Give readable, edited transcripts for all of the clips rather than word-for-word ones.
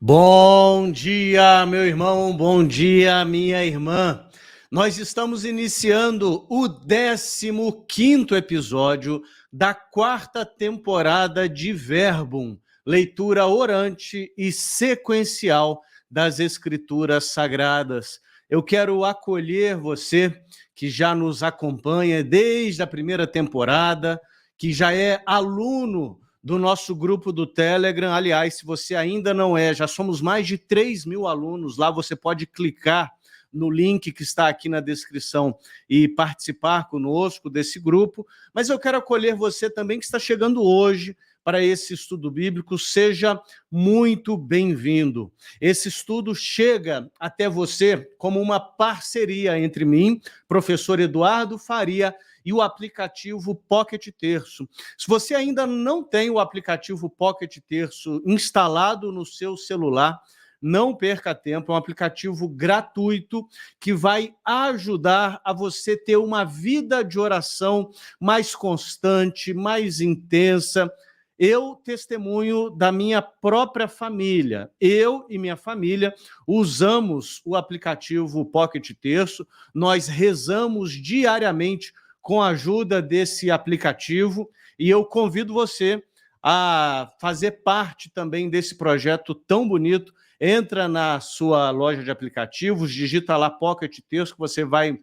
Bom dia, meu irmão, bom dia, minha irmã. Nós estamos iniciando o 15º episódio da 4ª temporada de Verbum, leitura orante e sequencial das Escrituras Sagradas. Eu quero acolher você que já nos acompanha desde a primeira temporada, que já é aluno do nosso grupo do Telegram. Aliás, se você ainda não é, já somos mais de 3.000 alunos. Lá você pode clicar no link que está aqui na descrição e participar conosco desse grupo. Mas eu quero acolher você também que está chegando hoje para esse estudo bíblico. Seja muito bem-vindo. Esse estudo chega até você como uma parceria entre mim, professor Eduardo Faria, e o aplicativo Pocket Terço. Se você ainda não tem o aplicativo Pocket Terço instalado no seu celular, não perca tempo, é um aplicativo gratuito que vai ajudar a você ter uma vida de oração mais constante, mais intensa. Eu testemunho da minha própria família. Eu e minha família usamos o aplicativo Pocket Terço, nós rezamos diariamente com a ajuda desse aplicativo, e eu convido você a fazer parte também desse projeto tão bonito. Entra na sua loja de aplicativos, digita lá Pocket Terço, que você vai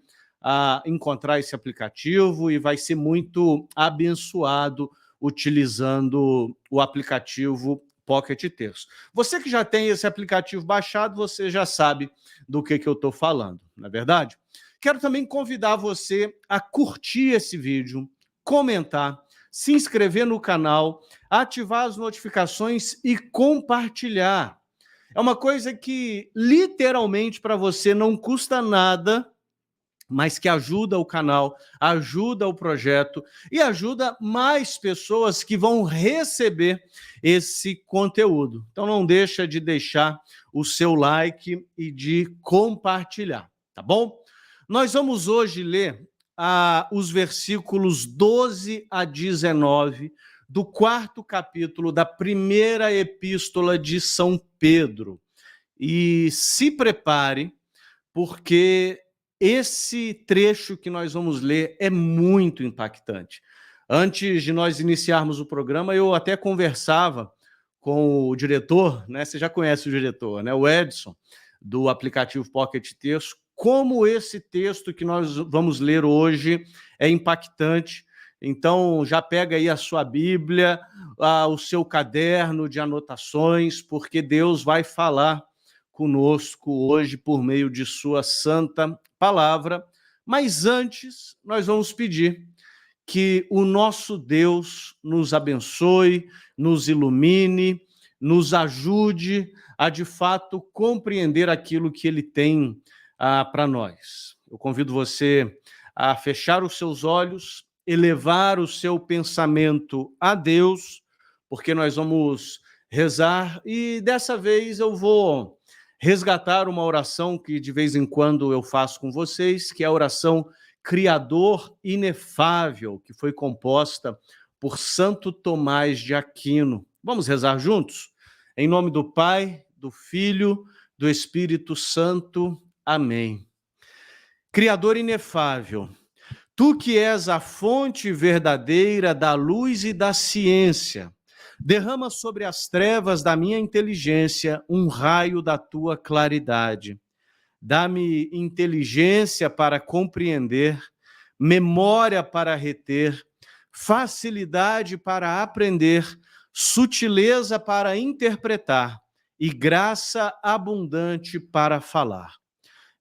encontrar esse aplicativo e vai ser muito abençoado utilizando o aplicativo Pocket Terço. Você que já tem esse aplicativo baixado, você já sabe do que eu estou falando, não é verdade? Quero também convidar você a curtir esse vídeo, comentar, se inscrever no canal, ativar as notificações e compartilhar. É uma coisa que literalmente para você não custa nada, mas que ajuda o canal, ajuda o projeto e ajuda mais pessoas que vão receber esse conteúdo. Então não deixa de deixar o seu like e de compartilhar, tá bom? Nós vamos hoje ler os versículos 12 a 19 do 4º capítulo da primeira epístola de São Pedro. E se prepare, porque esse trecho que nós vamos ler é muito impactante. Antes de nós iniciarmos o programa, eu até conversava com o diretor, né? Você já conhece o diretor, né? O Edson, do aplicativo Pocket Terço, como esse texto que nós vamos ler hoje é impactante. Então, já pega aí a sua Bíblia, o seu caderno de anotações, porque Deus vai falar conosco hoje por meio de sua santa palavra. Mas antes, nós vamos pedir que o nosso Deus nos abençoe, nos ilumine, nos ajude a, de fato, compreender aquilo que Ele tem para nós. Eu convido você a fechar os seus olhos, elevar o seu pensamento a Deus, porque nós vamos rezar, e dessa vez eu vou resgatar uma oração que de vez em quando eu faço com vocês, que é a oração Criador Inefável, que foi composta por Santo Tomás de Aquino. Vamos rezar juntos? Em nome do Pai, do Filho, do Espírito Santo. Amém. Criador inefável, tu que és a fonte verdadeira da luz e da ciência, derrama sobre as trevas da minha inteligência um raio da tua claridade. Dá-me inteligência para compreender, memória para reter, facilidade para aprender, sutileza para interpretar e graça abundante para falar.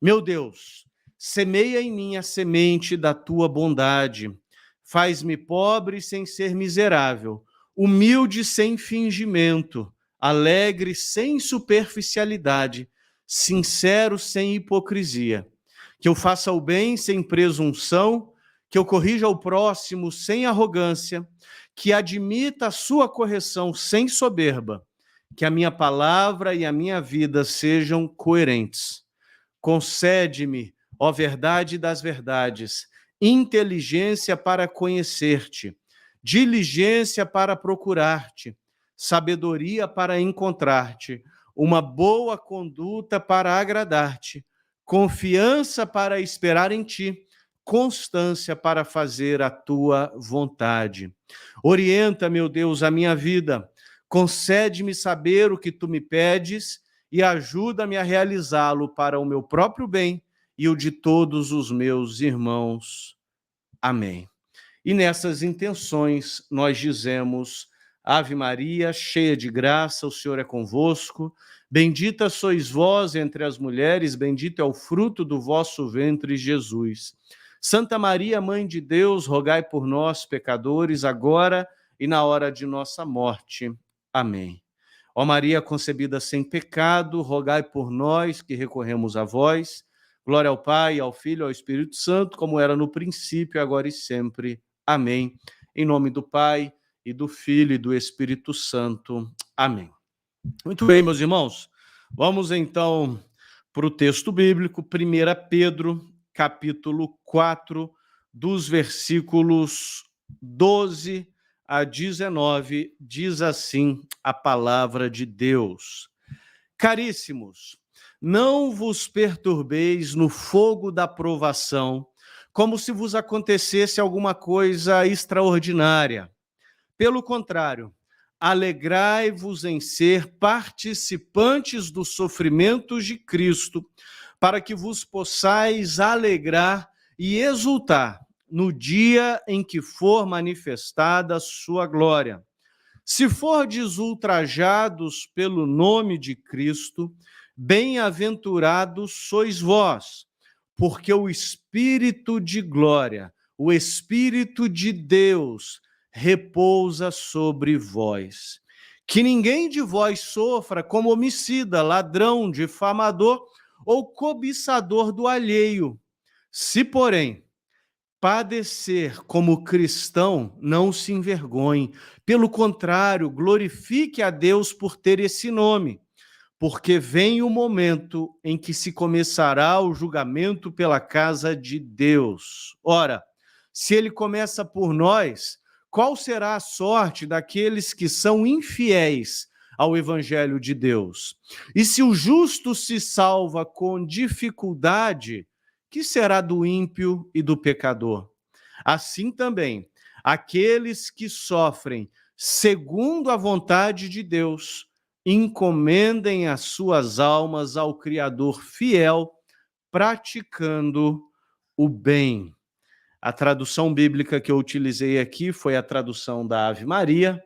Meu Deus, semeia em mim a semente da tua bondade. Faz-me pobre sem ser miserável, humilde sem fingimento, alegre sem superficialidade, sincero sem hipocrisia. Que eu faça o bem sem presunção, que eu corrija o próximo sem arrogância, que admita a sua correção sem soberba, que a minha palavra e a minha vida sejam coerentes. Concede-me, ó verdade das verdades, inteligência para conhecer-te, diligência para procurar-te, sabedoria para encontrar-te, uma boa conduta para agradar-te, confiança para esperar em ti, constância para fazer a tua vontade. Orienta, meu Deus, a minha vida, concede-me saber o que tu me pedes e ajuda-me a realizá-lo para o meu próprio bem e o de todos os meus irmãos. Amém. E nessas intenções nós dizemos: Ave Maria, cheia de graça, o Senhor é convosco. Bendita sois vós entre as mulheres, bendito é o fruto do vosso ventre, Jesus. Santa Maria, Mãe de Deus, rogai por nós, pecadores, agora e na hora de nossa morte. Amém. Ó Maria concebida sem pecado, rogai por nós que recorremos a vós. Glória ao Pai, ao Filho e ao Espírito Santo, como era no princípio, agora e sempre. Amém. Em nome do Pai, e do Filho e do Espírito Santo. Amém. Muito bem, meus irmãos. Vamos então para o texto bíblico, 1 Pedro, capítulo 4, dos versículos 12 a 19, diz assim a palavra de Deus. Caríssimos, não vos perturbeis no fogo da provação, como se vos acontecesse alguma coisa extraordinária. Pelo contrário, alegrai-vos em ser participantes dos sofrimentos de Cristo, para que vos possais alegrar e exultar no dia em que for manifestada a sua glória. Se fordes ultrajados pelo nome de Cristo, bem-aventurados sois vós, porque o Espírito de glória, o Espírito de Deus, repousa sobre vós. Que ninguém de vós sofra como homicida, ladrão, difamador ou cobiçador do alheio. Se, porém, padecer como cristão, não se envergonhe. Pelo contrário, glorifique a Deus por ter esse nome, porque vem o momento em que se começará o julgamento pela casa de Deus. Ora, se ele começa por nós, qual será a sorte daqueles que são infiéis ao Evangelho de Deus? E se o justo se salva com dificuldade, que será do ímpio e do pecador? Assim também, aqueles que sofrem segundo a vontade de Deus, encomendem as suas almas ao Criador fiel, praticando o bem. A tradução bíblica que eu utilizei aqui foi a tradução da Ave Maria,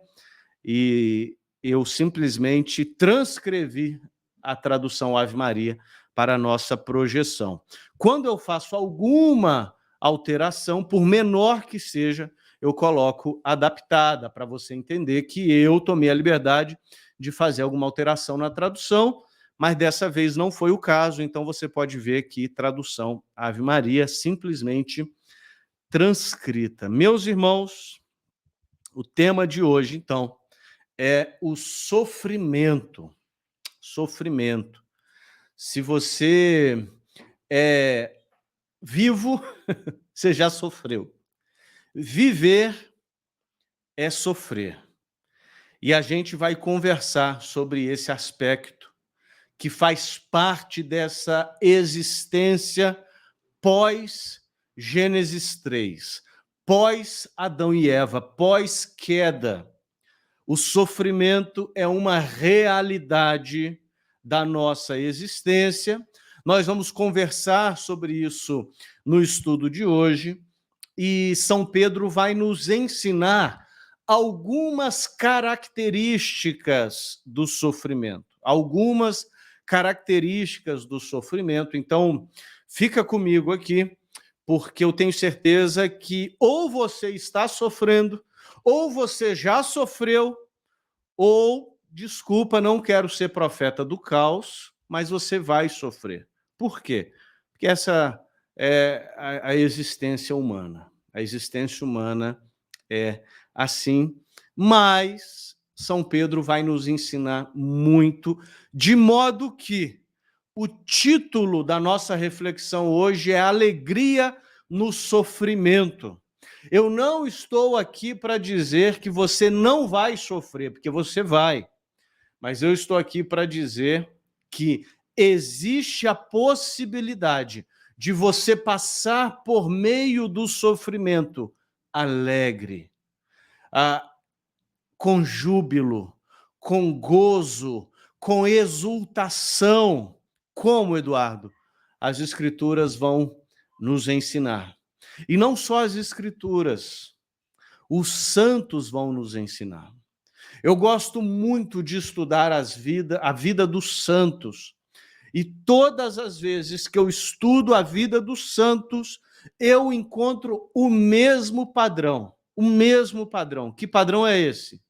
e eu simplesmente transcrevi a tradução Ave Maria para a nossa projeção. Quando eu faço alguma alteração, por menor que seja, eu coloco adaptada, para você entender que eu tomei a liberdade de fazer alguma alteração na tradução, mas dessa vez não foi o caso, então você pode ver que tradução Ave Maria, simplesmente transcrita. Meus irmãos, o tema de hoje, então, é o sofrimento. Sofrimento. Se você é vivo, você já sofreu. Viver é sofrer. E a gente vai conversar sobre esse aspecto que faz parte dessa existência pós-Gênesis 3, pós-Adão e Eva, pós-queda. O sofrimento é uma realidade da nossa existência. Nós vamos conversar sobre isso no estudo de hoje, e São Pedro vai nos ensinar algumas características do sofrimento. Algumas características do sofrimento. Então, fica comigo aqui, porque eu tenho certeza que ou você está sofrendo, ou você já sofreu, ou, desculpa, não quero ser profeta do caos, mas você vai sofrer. Por quê? Porque essa é a existência humana. A existência humana é assim, mas São Pedro vai nos ensinar muito, de modo que o título da nossa reflexão hoje é Alegria no Sofrimento. Eu não estou aqui para dizer que você não vai sofrer, porque você vai. mas eu estou aqui para dizer que existe a possibilidade de você passar por meio do sofrimento alegre, com júbilo, com gozo, com exultação. Como, Eduardo? As Escrituras vão nos ensinar. E não só as Escrituras, os santos vão nos ensinar. Eu gosto muito de estudar a vida dos santos. E todas as vezes que eu estudo a vida dos santos, eu encontro o mesmo padrão. O mesmo padrão. Que padrão é esse?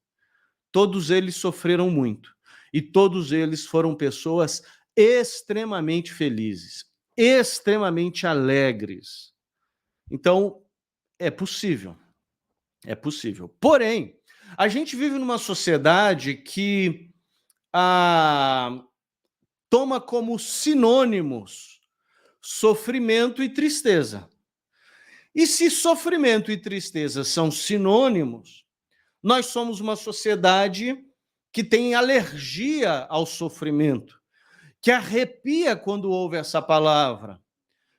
Todos eles sofreram muito. E todos eles foram pessoas extremamente felizes, extremamente alegres. Então, é possível. É possível. Porém, a gente vive numa sociedade que toma como sinônimos sofrimento e tristeza. E se sofrimento e tristeza são sinônimos, nós somos uma sociedade que tem alergia ao sofrimento, que arrepia quando ouve essa palavra,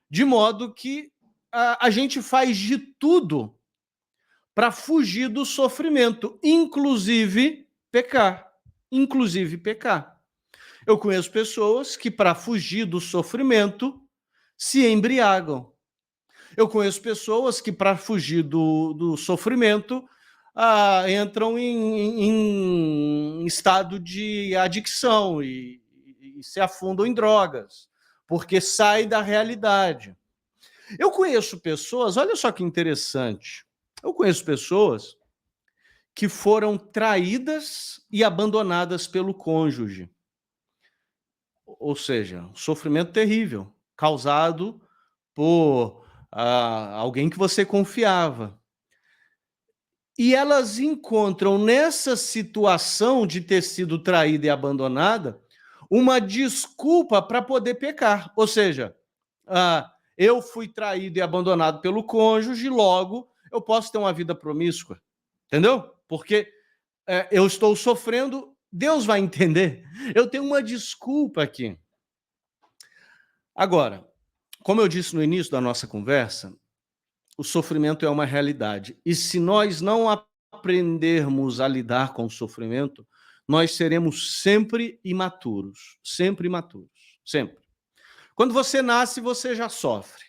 de modo que a gente faz de tudo para fugir do sofrimento, inclusive pecar. Inclusive pecar. Eu conheço pessoas que, para fugir do sofrimento, se embriagam. Eu conheço pessoas que, para fugir do sofrimento, entram em estado de adicção e se afundam em drogas, porque sai da realidade. Eu conheço pessoas, olha só que interessante, eu conheço pessoas que foram traídas e abandonadas pelo cônjuge. Ou seja, um sofrimento terrível, causado por alguém que você confiava. E elas encontram nessa situação de ter sido traída e abandonada uma desculpa para poder pecar. Ou seja, eu fui traído e abandonado pelo cônjuge, logo eu posso ter uma vida promíscua. Entendeu? Porque eu estou sofrendo, Deus vai entender. Eu tenho uma desculpa aqui. Agora, como eu disse no início da nossa conversa, o sofrimento é uma realidade. E se nós não aprendermos a lidar com o sofrimento, nós seremos sempre imaturos. Sempre imaturos. Sempre. Quando você nasce, você já sofre.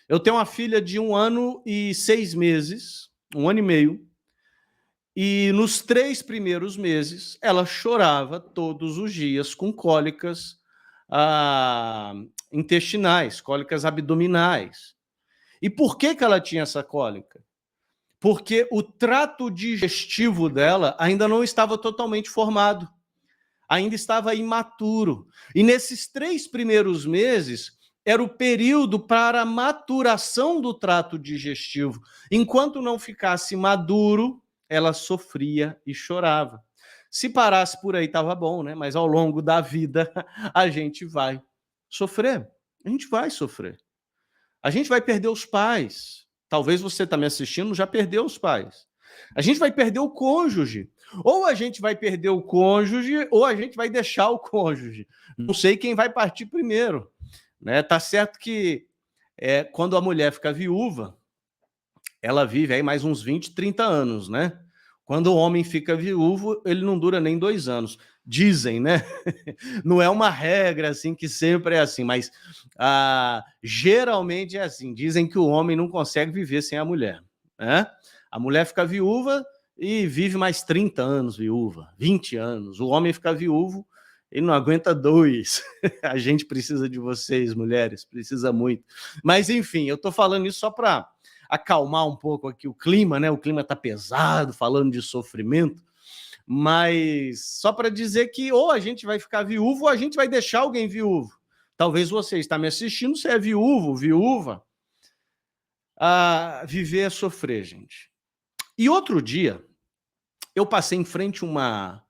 Eu tenho uma filha de 1 ano e 6 meses, 1 ano e meio, e nos 3 primeiros meses, ela chorava todos os dias com cólicas intestinais, cólicas abdominais. E por que ela tinha essa cólica? Porque o trato digestivo dela ainda não estava totalmente formado, ainda estava imaturo. E nesses 3 primeiros meses, era o período para a maturação do trato digestivo. Enquanto não ficasse maduro, ela sofria e chorava. Se parasse por aí, estava bom, né? Mas ao longo da vida, a gente vai sofrer. A gente vai sofrer. A gente vai perder os pais. Talvez você está me assistindo, já perdeu os pais. A gente vai perder o cônjuge. Ou a gente vai perder o cônjuge, ou a gente vai deixar o cônjuge. Não sei quem vai partir primeiro. Né? Tá certo que quando a mulher fica viúva, ela vive aí mais uns 20, 30 anos, né? Quando o homem fica viúvo, ele não dura nem 2 anos. Dizem, né? Não é uma regra assim que sempre é assim, mas geralmente é assim. Dizem que o homem não consegue viver sem a mulher. Né? A mulher fica viúva e vive mais 30 anos viúva, 20 anos. O homem fica viúvo, ele não aguenta 2. A gente precisa de vocês, mulheres, precisa muito. Mas, enfim, eu estou falando isso só para acalmar um pouco aqui o clima, né? O clima está pesado, falando de sofrimento, mas só para dizer que ou a gente vai ficar viúvo ou a gente vai deixar alguém viúvo. Talvez você está me assistindo, você é viúvo, viúva. Viver é sofrer, gente. E outro dia, eu passei em frente a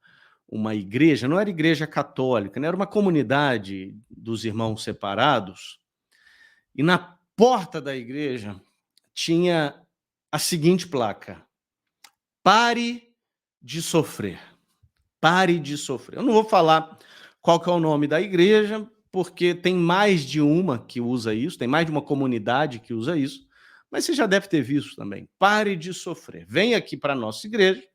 uma igreja, não era igreja católica, né? Era uma comunidade dos irmãos separados, e na porta da igreja tinha a seguinte placa: pare de sofrer. Pare de sofrer. Eu não vou falar qual que é o nome da igreja, porque tem mais de uma que usa isso, tem mais de uma comunidade que usa isso, mas você já deve ter visto também. Pare de sofrer. Vem aqui para a nossa igreja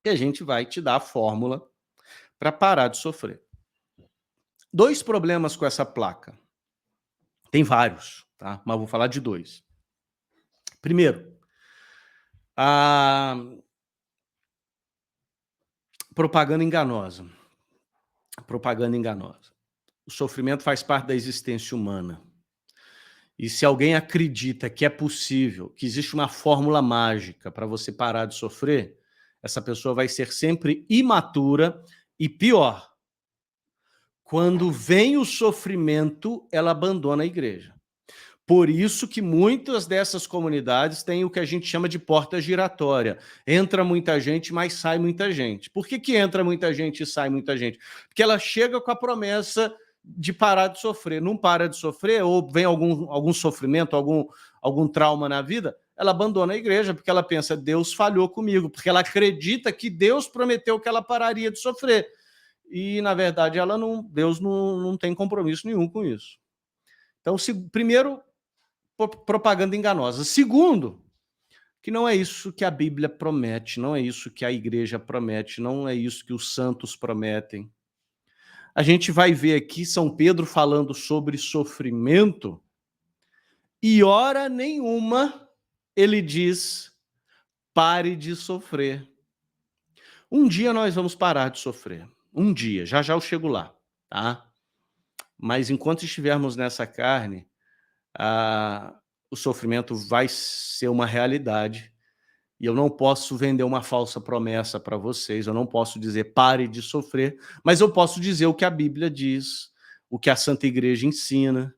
que a gente vai te dar a fórmula para parar de sofrer. 2 problemas com essa placa. Tem vários, tá? Mas vou falar de 2. Primeiro, a propaganda enganosa. Propaganda enganosa. O sofrimento faz parte da existência humana. E se alguém acredita que é possível, que existe uma fórmula mágica para você parar de sofrer, essa pessoa vai ser sempre imatura e pior. Quando vem o sofrimento, ela abandona a igreja. Por isso que muitas dessas comunidades têm o que a gente chama de porta giratória. Entra muita gente, mas sai muita gente. Por que entra muita gente e sai muita gente? Porque ela chega com a promessa de parar de sofrer. Não para de sofrer, ou vem algum sofrimento, algum trauma na vida, ela abandona a igreja, porque ela pensa, Deus falhou comigo, porque ela acredita que Deus prometeu que ela pararia de sofrer. E, na verdade, Deus não tem compromisso nenhum com isso. Então, primeiro, propaganda enganosa. Segundo, que não é isso que a Bíblia promete, não é isso que a igreja promete, não é isso que os santos prometem. A gente vai ver aqui São Pedro falando sobre sofrimento e hora nenhuma ele diz, pare de sofrer. Um dia nós vamos parar de sofrer. Um dia, já eu chego lá, tá? Mas enquanto estivermos nessa carne, o sofrimento vai ser uma realidade e eu não posso vender uma falsa promessa para vocês, eu não posso dizer pare de sofrer, mas eu posso dizer o que a Bíblia diz, o que a Santa Igreja ensina.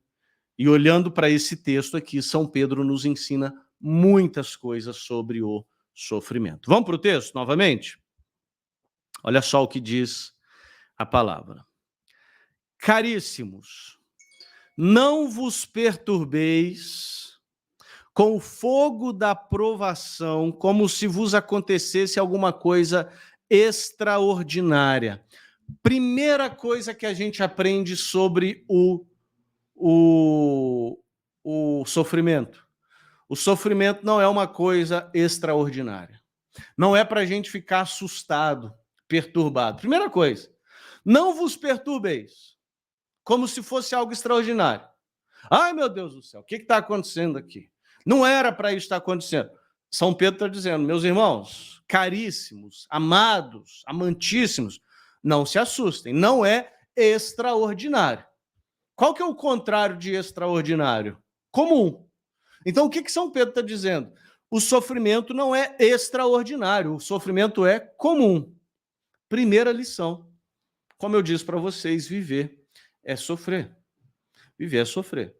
E olhando para esse texto aqui, São Pedro nos ensina muitas coisas sobre o sofrimento. Vamos para o texto novamente? Olha só o que diz a palavra. Caríssimos, não vos perturbeis com o fogo da provação, como se vos acontecesse alguma coisa extraordinária. Primeira coisa que a gente aprende sobre o sofrimento. O sofrimento não é uma coisa extraordinária. Não é para a gente ficar assustado, perturbado. Primeira coisa, não vos perturbeis, como se fosse algo extraordinário. Ai, meu Deus do céu, o que está acontecendo aqui? Não era para isso estar acontecendo. São Pedro está dizendo, meus irmãos, caríssimos, amados, amantíssimos, não se assustem, não é extraordinário. Qual que é o contrário de extraordinário? Comum. Então, o que São Pedro está dizendo? O sofrimento não é extraordinário, o sofrimento é comum. Primeira lição. Como eu disse para vocês, viver é sofrer. Viver é sofrer.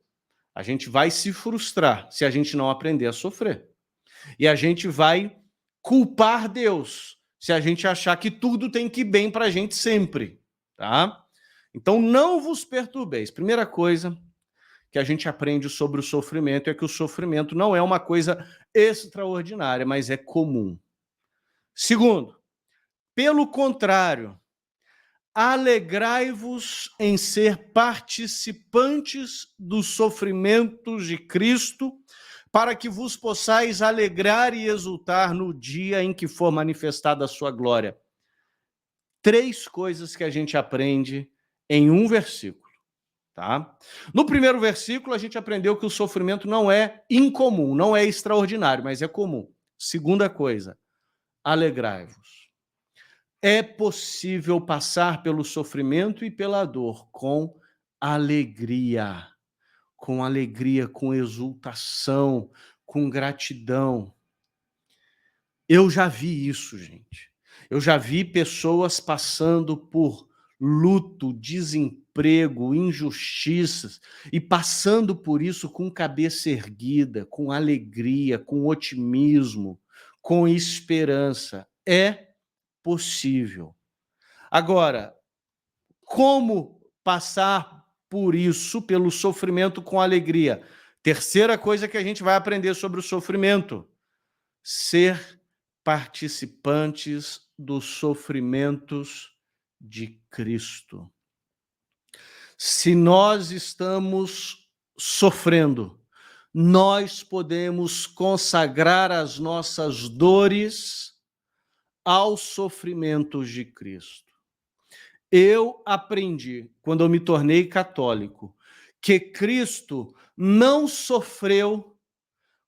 A gente vai se frustrar se a gente não aprender a sofrer. E a gente vai culpar Deus se a gente achar que tudo tem que ir bem para a gente sempre, tá? Então, não vos perturbeis. Primeira coisa que a gente aprende sobre o sofrimento é que o sofrimento não é uma coisa extraordinária, mas é comum. Segundo, pelo contrário, alegrai-vos em ser participantes dos sofrimentos de Cristo, para que vos possais alegrar e exultar no dia em que for manifestada a sua glória. 3 coisas que a gente aprende em um versículo, tá? No primeiro versículo, a gente aprendeu que o sofrimento não é incomum, não é extraordinário, mas é comum. Segunda coisa, alegrai-vos. É possível passar pelo sofrimento e pela dor com alegria, com exultação, com gratidão. Eu já vi isso, gente. Eu já vi pessoas passando por luto, desemprego, injustiças, e passando por isso com cabeça erguida, com alegria, com otimismo, com esperança. É possível. Agora, como passar por isso, pelo sofrimento com alegria? Terceira coisa que a gente vai aprender sobre o sofrimento: ser participantes dos sofrimentos de Cristo. Se nós estamos sofrendo, nós podemos consagrar as nossas dores aos sofrimentos de Cristo. Eu aprendi, quando eu me tornei católico, que Cristo não sofreu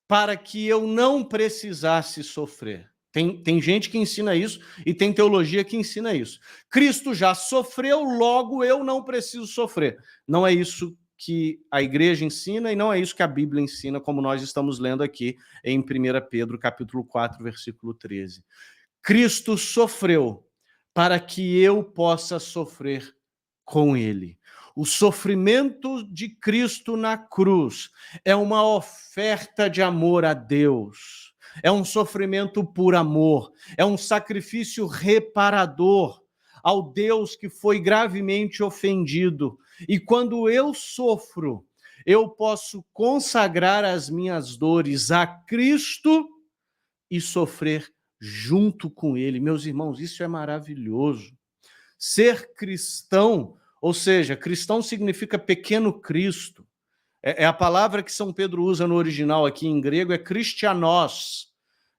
para que eu não precisasse sofrer. Tem gente que ensina isso e tem teologia que ensina isso. Cristo já sofreu, logo eu não preciso sofrer. Não é isso que a igreja ensina e não é isso que a Bíblia ensina, como nós estamos lendo aqui em 1 Pedro, capítulo 4, versículo 13. Cristo sofreu para que eu possa sofrer com ele. O sofrimento de Cristo na cruz é uma oferta de amor a Deus. É um sofrimento por amor, é um sacrifício reparador ao Deus que foi gravemente ofendido. E quando eu sofro, eu posso consagrar as minhas dores a Cristo e sofrer junto com ele. Meus irmãos, isso é maravilhoso. Ser cristão, ou seja, cristão significa pequeno Cristo. É a palavra que São Pedro usa no original aqui em grego, é Christianos,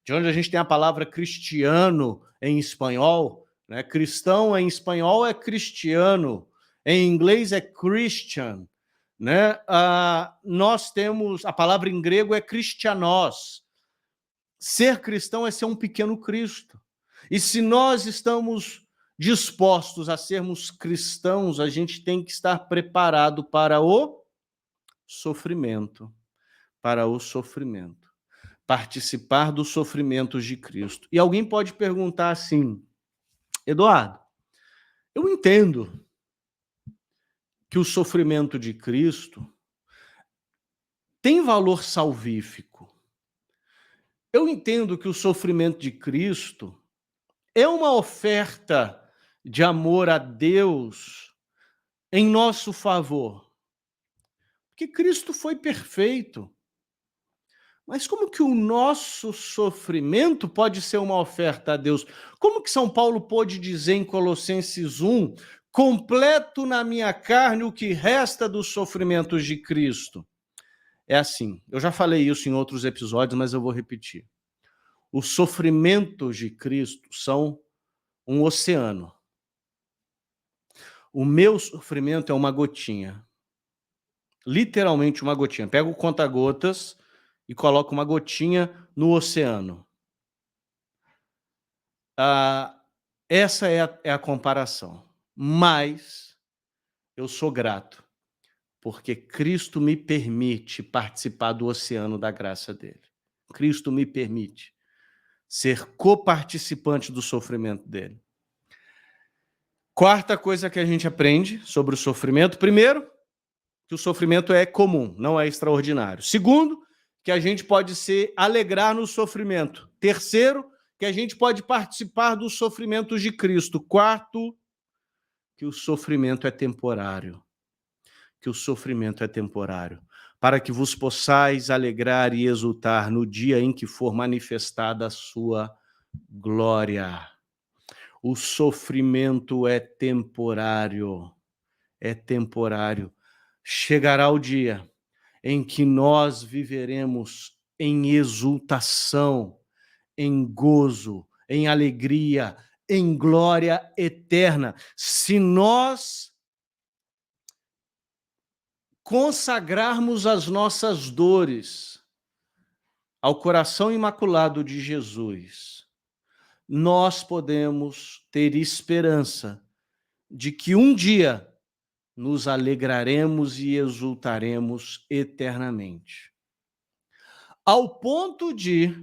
de onde a gente tem a palavra cristiano em espanhol, né? Cristão em espanhol é cristiano, em inglês é Christian, né? Nós temos, a palavra em grego é Christianos. Ser cristão é ser um pequeno Cristo. E se nós estamos dispostos a sermos cristãos, a gente tem que estar preparado para o sofrimento, participar dos sofrimentos de Cristo. E alguém pode perguntar assim: Eduardo, eu entendo que o sofrimento de Cristo tem valor salvífico. Eu entendo que o sofrimento de Cristo é uma oferta de amor a Deus em nosso favor. Porque Cristo foi perfeito. Mas como que o nosso sofrimento pode ser uma oferta a Deus? Como que São Paulo pôde dizer em Colossenses 1, completo na minha carne o que resta dos sofrimentos de Cristo? É assim, eu já falei isso em outros episódios, mas eu vou repetir. Os sofrimentos de Cristo são um oceano. O meu sofrimento é uma gotinha. Literalmente uma gotinha. Pega o conta-gotas e coloca uma gotinha no oceano. Essa é a comparação. Mas eu sou grato, porque Cristo me permite participar do oceano da graça dele. Cristo me permite ser coparticipante do sofrimento dele. Quarta coisa que a gente aprende sobre o sofrimento. Primeiro, que o sofrimento é comum, não é extraordinário. Segundo, que a gente pode se alegrar no sofrimento. Terceiro, que a gente pode participar dos sofrimentos de Cristo. Quarto, que o sofrimento é temporário. Que o sofrimento é temporário. Para que vos possais alegrar e exultar no dia em que for manifestada a sua glória. O sofrimento é temporário. É temporário. Chegará o dia em que nós viveremos em exultação, em gozo, em alegria, em glória eterna. Se nós consagrarmos as nossas dores ao coração imaculado de Jesus, nós podemos ter esperança de que um dia nos alegraremos e exultaremos eternamente. Ao ponto de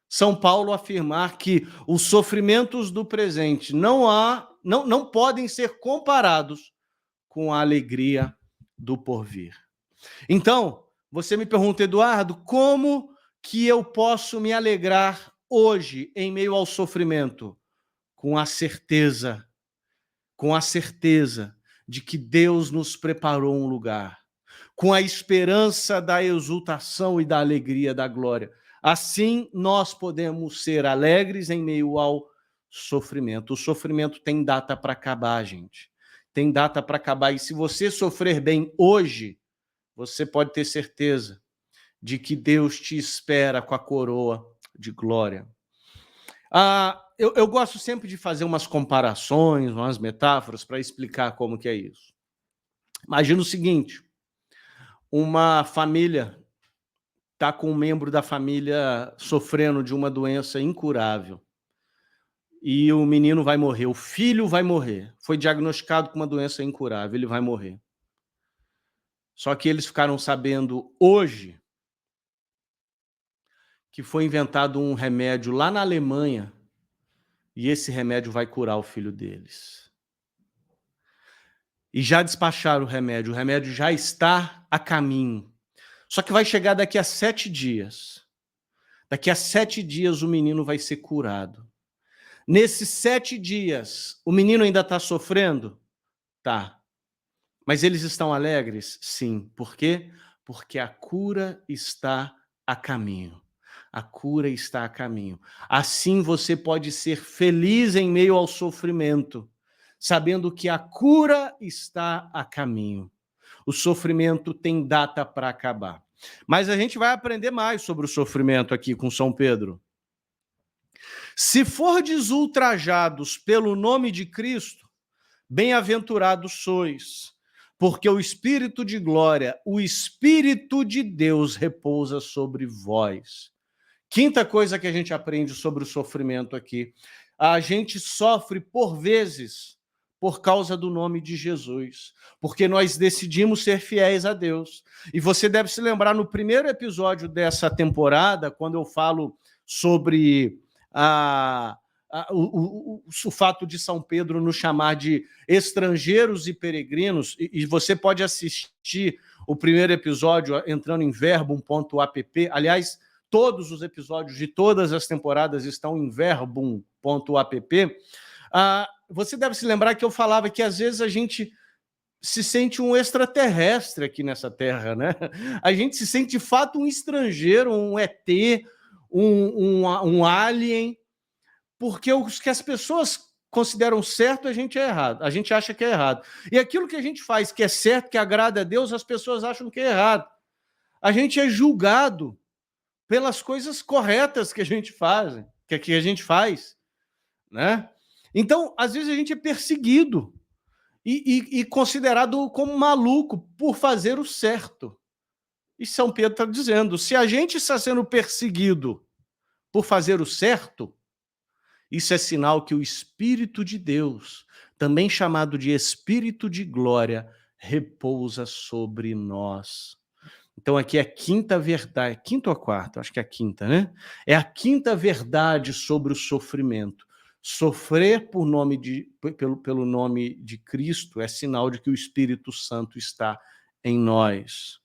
São Paulo afirmar que os sofrimentos do presente não podem ser comparados com a alegria do porvir. Então, você me pergunta, Eduardo, como que eu posso me alegrar hoje em meio ao sofrimento? Com a certeza de que Deus nos preparou um lugar, com a esperança da exultação e da alegria da glória. Assim, nós podemos ser alegres em meio ao sofrimento. O sofrimento tem data para acabar, gente. Tem data para acabar. E se você sofrer bem hoje, você pode ter certeza de que Deus te espera com a coroa de glória. Eu gosto sempre de fazer umas comparações, umas metáforas para explicar como que é isso. Imagina o seguinte, uma família está com um membro da família sofrendo de uma doença incurável e o menino vai morrer, o filho vai morrer, foi diagnosticado com uma doença incurável, ele vai morrer. Só que eles ficaram sabendo hoje que foi inventado um remédio lá na Alemanha e esse remédio vai curar o filho deles. E já despacharam o remédio já está a caminho. Só que vai chegar daqui a 7 dias. Daqui a 7 dias o menino vai ser curado. Nesses 7 dias, o menino ainda está sofrendo? Tá. Mas eles estão alegres? Sim. Por quê? Porque a cura está a caminho. A cura está a caminho. Assim você pode ser feliz em meio ao sofrimento, sabendo que a cura está a caminho. O sofrimento tem data para acabar. Mas a gente vai aprender mais sobre o sofrimento aqui com São Pedro. Se fordes ultrajados pelo nome de Cristo, bem-aventurados sois, porque o Espírito de glória, o Espírito de Deus repousa sobre vós. Quinta coisa que a gente aprende sobre o sofrimento aqui. A gente sofre por vezes por causa do nome de Jesus, porque nós decidimos ser fiéis a Deus. E você deve se lembrar no primeiro episódio dessa temporada, quando eu falo sobre o fato de São Pedro nos chamar de estrangeiros e peregrinos, e você pode assistir o primeiro episódio entrando em verbum.app. Aliás, todos os episódios de todas as temporadas estão em verbum.app. Você deve se lembrar que eu falava que às vezes a gente se sente um extraterrestre aqui nessa terra, né? A gente se sente de fato um estrangeiro, um ET, um alien, porque o que as pessoas consideram certo, a gente é errado, a gente acha que é errado. E aquilo que a gente faz que é certo, que agrada a Deus, as pessoas acham que é errado. A gente é julgado pelas coisas corretas que a gente faz, né? Então, às vezes a gente é perseguido e considerado como maluco por fazer o certo. E São Pedro está dizendo, se a gente está sendo perseguido por fazer o certo, isso é sinal que o Espírito de Deus, também chamado de Espírito de glória, repousa sobre nós. Então aqui é a quinta verdade, quinta ou quarta? Acho que é a quinta, né? É a quinta verdade sobre o sofrimento. Sofrer pelo nome de Cristo é sinal de que o Espírito Santo está em nós.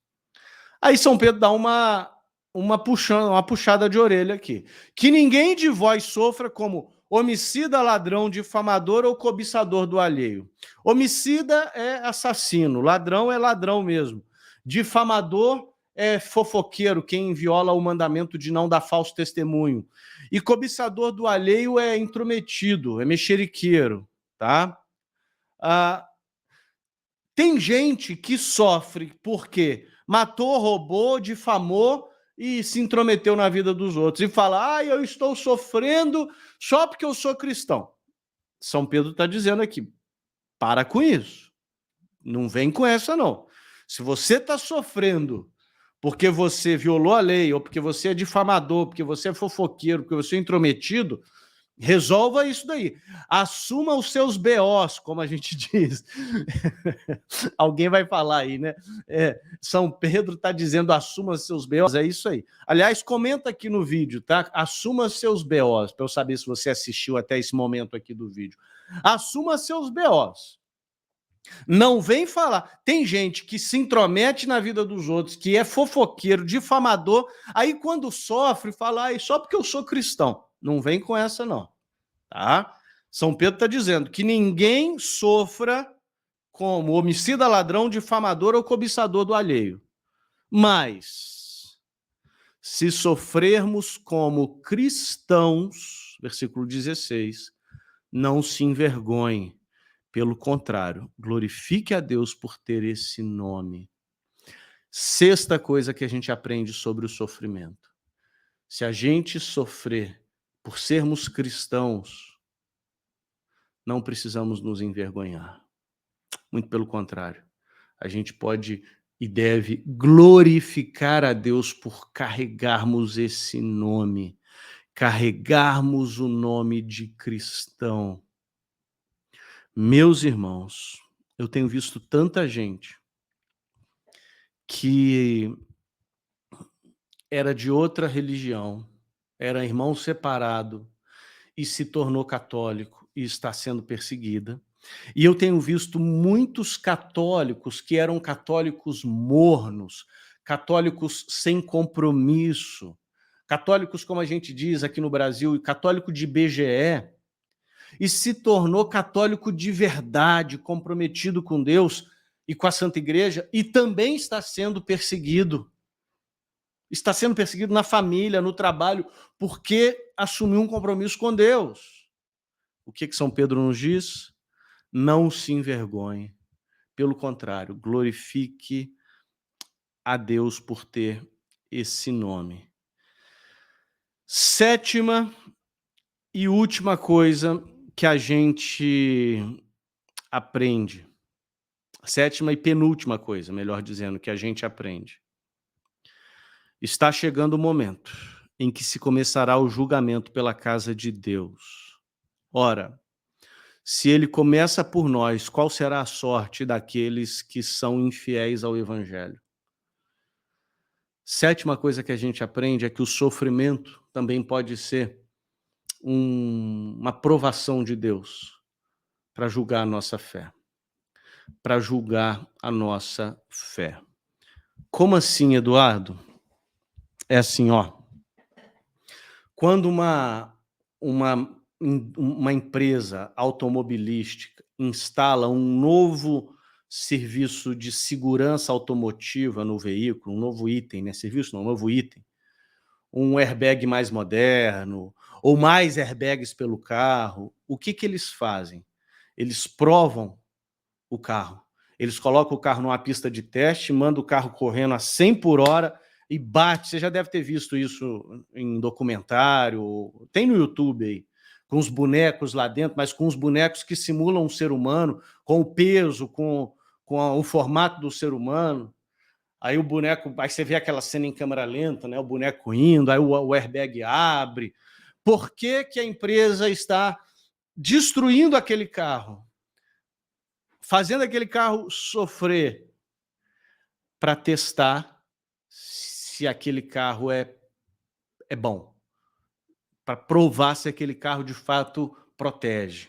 Aí São Pedro dá uma puxada de orelha aqui. Que ninguém de vós sofra como homicida, ladrão, difamador ou cobiçador do alheio. Homicida é assassino, ladrão é ladrão mesmo. Difamador é fofoqueiro, quem viola o mandamento de não dar falso testemunho. E cobiçador do alheio é intrometido, é mexeriqueiro, tá? Tem gente que sofre porque matou, roubou, difamou e se intrometeu na vida dos outros. E fala, eu estou sofrendo só porque eu sou cristão. São Pedro está dizendo aqui, para com isso. Não vem com essa, não. Se você está sofrendo porque você violou a lei, ou porque você é difamador, porque você é fofoqueiro, porque você é intrometido, resolva isso daí. Assuma os seus BOs, como a gente diz. Alguém vai falar aí, né? São Pedro está dizendo assuma seus BOs, é isso aí. Aliás, comenta aqui no vídeo, tá? Assuma seus BOs, para eu saber se você assistiu até esse momento aqui do vídeo. Assuma seus BOs. Não vem falar. Tem gente que se intromete na vida dos outros, que é fofoqueiro, difamador, aí quando sofre, fala, só porque eu sou cristão. Não vem com essa, não. Tá? São Pedro está dizendo que ninguém sofra como homicida, ladrão, difamador ou cobiçador do alheio. Mas, Se sofrermos como cristãos, versículo 16, não se envergonhe. Pelo contrário, glorifique a Deus por ter esse nome. Sexta coisa que a gente aprende sobre o sofrimento. Se a gente sofrer por sermos cristãos, não precisamos nos envergonhar. Muito pelo contrário. A gente pode e deve glorificar a Deus por carregarmos esse nome, carregarmos o nome de cristão. Meus irmãos, eu tenho visto tanta gente que era de outra religião, era irmão separado e se tornou católico e está sendo perseguida. E eu tenho visto muitos católicos que eram católicos mornos, católicos sem compromisso, católicos, como a gente diz aqui no Brasil, católico de BGE, e se tornou católico de verdade, comprometido com Deus e com a Santa Igreja, e também está sendo perseguido. Está sendo perseguido na família, no trabalho, porque assumiu um compromisso com Deus. O que São Pedro nos diz? Não se envergonhe. Pelo contrário, glorifique a Deus por ter esse nome. Sétima e última coisa que a gente aprende. Sétima e penúltima coisa, melhor dizendo, que a gente aprende. Está chegando o momento em que se começará o julgamento pela casa de Deus. Ora, se ele começa por nós, qual será a sorte daqueles que são infiéis ao Evangelho? Sétima coisa que a gente aprende é que o sofrimento também pode ser uma provação de Deus para julgar a nossa fé. Para julgar a nossa fé. Como assim, Eduardo? É assim, ó. Quando uma empresa automobilística instala um novo serviço de segurança automotiva no veículo, um novo item, né? Serviço não, um novo item. Um airbag mais moderno, ou mais airbags pelo carro, o que eles fazem? Eles provam o carro. Eles colocam o carro numa pista de teste, mandam o carro correndo a 100 por hora e bate. Você já deve ter visto isso em documentário, tem no YouTube aí, com os bonecos lá dentro, mas com os bonecos que simulam um ser humano, com o peso, com o formato do ser humano. Aí o boneco, aí você vê aquela cena em câmera lenta, né? O boneco indo, aí o airbag abre. Por que a empresa está destruindo aquele carro? Fazendo aquele carro sofrer para testar se aquele carro é bom, para provar se aquele carro de fato protege.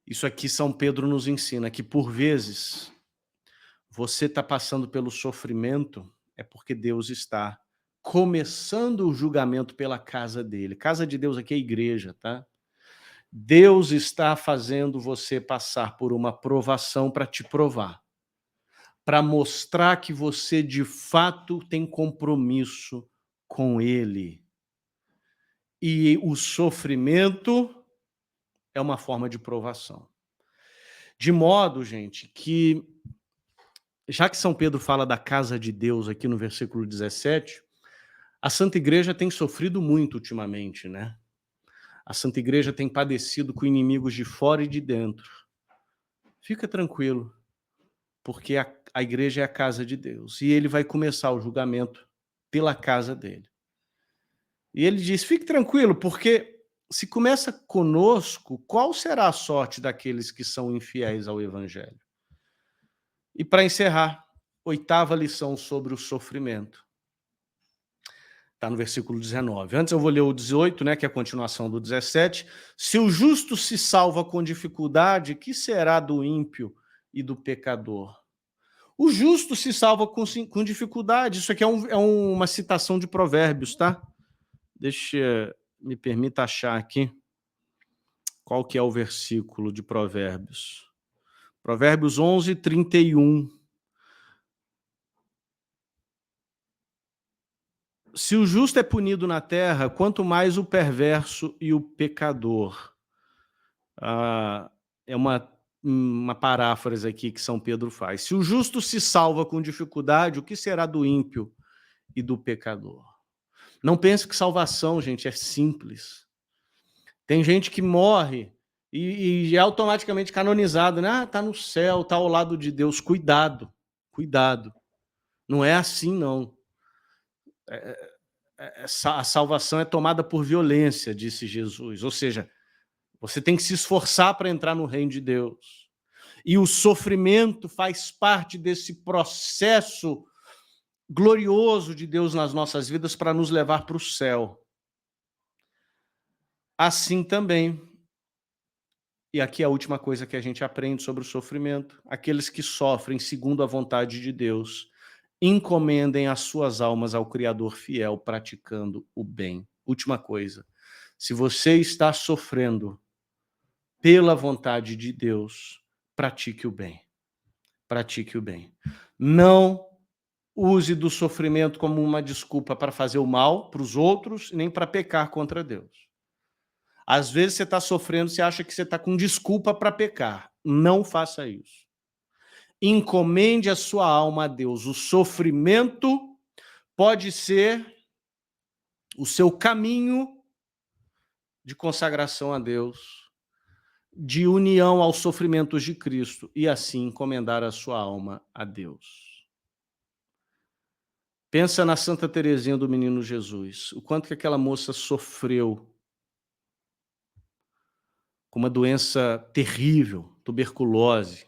Isso aqui São Pedro nos ensina que, por vezes, você está passando pelo sofrimento é porque Deus está começando o julgamento pela casa dele. Casa de Deus aqui é a igreja, tá? Deus está fazendo você passar por uma provação para te provar, para mostrar que você de fato tem compromisso com ele. E o sofrimento é uma forma de provação. De modo, gente, que já que São Pedro fala da casa de Deus aqui no versículo 17, a Santa Igreja tem sofrido muito ultimamente, né? A Santa Igreja tem padecido com inimigos de fora e de dentro. Fica tranquilo, porque a igreja é a casa de Deus. E ele vai começar o julgamento pela casa dele. E ele diz, fique tranquilo, porque se começa conosco, qual será a sorte daqueles que são infiéis ao Evangelho? E para encerrar, oitava lição sobre o sofrimento. Está no versículo 19. Antes eu vou ler o 18, né, que é a continuação do 17. Se o justo se salva com dificuldade, que será do ímpio e do pecador? O justo se salva com dificuldade. Isso aqui é uma citação de Provérbios, tá? Me permita achar aqui qual que é o versículo de Provérbios. Provérbios 11, 31. Se o justo é punido na terra, quanto mais o perverso e o pecador. É uma paráfrase aqui que São Pedro faz. Se o justo se salva com dificuldade, o que será do ímpio e do pecador? Não pense que salvação, gente, é simples. Tem gente que morre e é automaticamente canonizado, né? Ah, tá no céu, tá ao lado de Deus. Cuidado, cuidado. Não é assim, não. A salvação é tomada por violência, disse Jesus. Ou seja, você tem que se esforçar para entrar no reino de Deus. E o sofrimento faz parte desse processo glorioso de Deus nas nossas vidas para nos levar para o céu. Assim também, e aqui é a última coisa que a gente aprende sobre o sofrimento, aqueles que sofrem segundo a vontade de Deus, encomendem as suas almas ao Criador fiel, praticando o bem. Última coisa, se você está sofrendo pela vontade de Deus, pratique o bem. Pratique o bem. Não use do sofrimento como uma desculpa para fazer o mal para os outros, nem para pecar contra Deus. Às vezes você está sofrendo, você acha que você está com desculpa para pecar. Não faça isso. Encomende a sua alma a Deus. O sofrimento pode ser o seu caminho de consagração a Deus, de união aos sofrimentos de Cristo, e assim encomendar a sua alma a Deus. Pensa na Santa Teresinha do Menino Jesus, o quanto que aquela moça sofreu com uma doença terrível, tuberculose,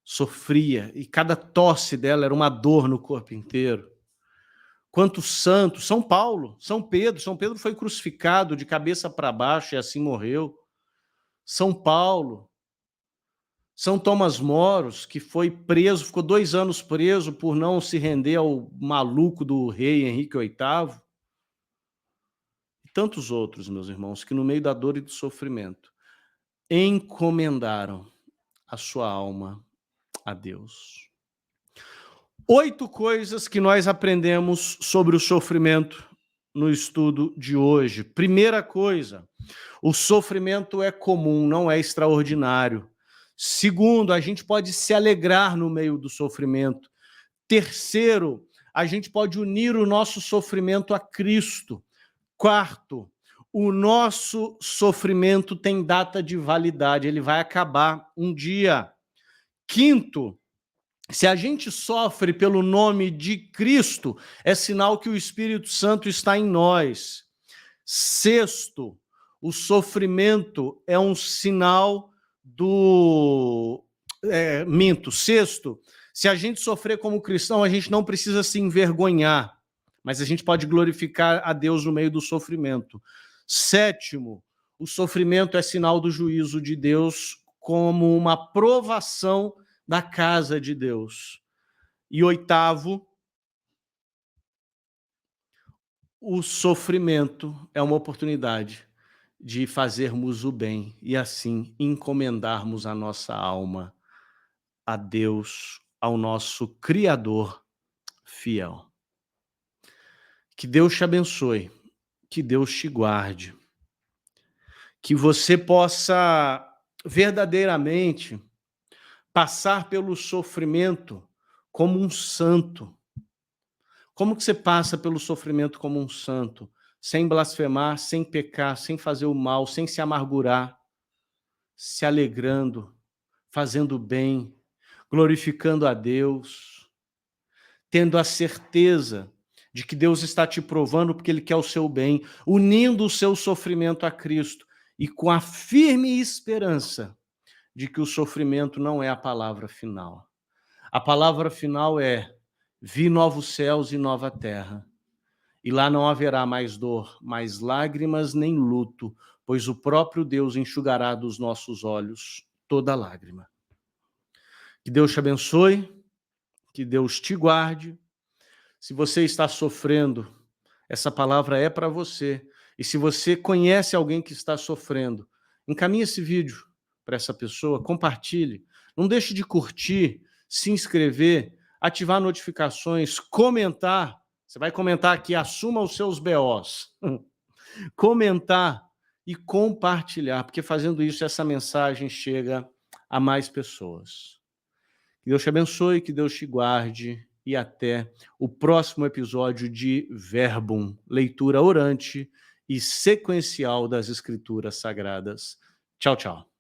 sofria, e cada tosse dela era uma dor no corpo inteiro. Quantos santos, São Paulo, São Pedro foi crucificado de cabeça para baixo e assim morreu. São Paulo, São Tomás Moros, que foi preso, ficou 2 anos preso por não se render ao maluco do rei Henrique VIII. E tantos outros, meus irmãos, que no meio da dor e do sofrimento encomendaram a sua alma a Deus. 8 coisas que nós aprendemos sobre o sofrimento no estudo de hoje. Primeira coisa, o sofrimento é comum, não é extraordinário. Segundo, a gente pode se alegrar no meio do sofrimento. Terceiro, a gente pode unir o nosso sofrimento a Cristo. Quarto, o nosso sofrimento tem data de validade, ele vai acabar um dia. Quinto, se a gente sofre pelo nome de Cristo, é sinal que o Espírito Santo está em nós. Sexto, o sofrimento é um sinal do... Sexto, se a gente sofrer como cristão, a gente não precisa se envergonhar, mas a gente pode glorificar a Deus no meio do sofrimento. Sétimo, o sofrimento é sinal do juízo de Deus como uma provação da casa de Deus. E oitavo, o sofrimento é uma oportunidade de fazermos o bem e assim encomendarmos a nossa alma a Deus, ao nosso Criador fiel. Que Deus te abençoe, que Deus te guarde, que você possa verdadeiramente passar pelo sofrimento como um santo. Como que você passa pelo sofrimento como um santo? Sem blasfemar, sem pecar, sem fazer o mal, sem se amargurar, se alegrando, fazendo bem, glorificando a Deus, tendo a certeza de que Deus está te provando porque Ele quer o seu bem, unindo o seu sofrimento a Cristo e com a firme esperança de que o sofrimento não é a palavra final. A palavra final é: vi novos céus e nova terra, e lá não haverá mais dor, mais lágrimas nem luto, pois o próprio Deus enxugará dos nossos olhos toda lágrima. Que Deus te abençoe, que Deus te guarde. Se você está sofrendo, essa palavra é para você. E se você conhece alguém que está sofrendo, encaminhe esse vídeo para essa pessoa, compartilhe. Não deixe de curtir, se inscrever, ativar notificações, comentar, Você vai comentar aqui, assuma os seus BOs. Comentar e compartilhar, porque fazendo isso, essa mensagem chega a mais pessoas. Que Deus te abençoe, que Deus te guarde e até o próximo episódio de Verbum, leitura orante e sequencial das Escrituras Sagradas. Tchau, tchau.